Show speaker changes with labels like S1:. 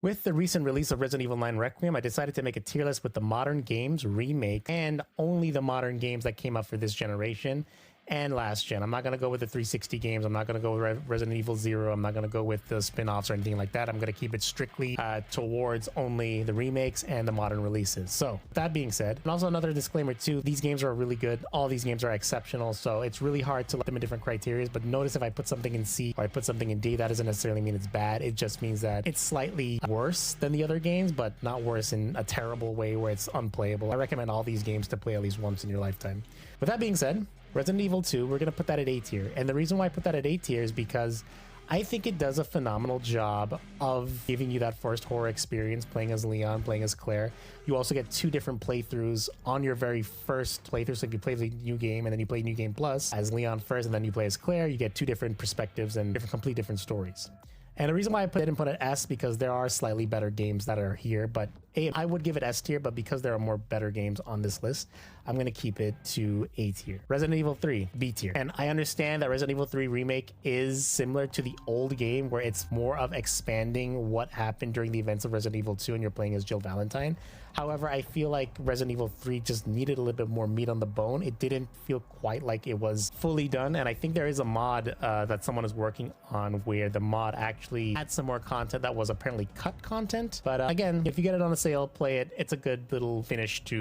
S1: With the recent release of Resident Evil 9 Requiem, I decided to make a tier list with the modern games, remake, and only the modern games that came out for this generation and last gen. I'm not going to go with the 360 games. I'm not going to go with Resident Evil 0. I'm not going to go with the spin-offs or anything like that. I'm going to keep it strictly towards only the remakes and the modern releases. So that being said, and also another disclaimer too, these games are really good. All these games are exceptional. So it's really hard to let them in different criteria. But notice if I put something in C or I put something in D, that doesn't necessarily mean it's bad. It just means that it's slightly worse than the other games, but not worse in a terrible way where it's unplayable. I recommend all these games to play at least once in your lifetime. With that being said, Resident Evil 2, we're going to put that at A tier. And the reason why I put that at A tier is because I think it does a phenomenal job of giving you that first horror experience, playing as Leon, playing as Claire. You also get 2 different playthroughs on your very first playthrough. So if you play the new game and then you play New Game Plus as Leon first and then you play as Claire, you get 2 different perspectives and complete different stories. And the reason why I didn't put it S because there are slightly better games that are here, but I would give it S tier, but because there are more better games on this list, I'm going to keep it to A tier. Resident Evil 3, B tier. And I understand that Resident Evil 3 Remake is similar to the old game where it's more of expanding what happened during the events of Resident Evil 2 and you're playing as Jill Valentine. However, I feel like Resident Evil 3 just needed a little bit more meat on the bone. It didn't feel quite like it was fully done. And I think there is a mod that someone is working on where the mod actually had some more content that was apparently cut content. But again, if you get it on a sale, play it. It's a good little finish to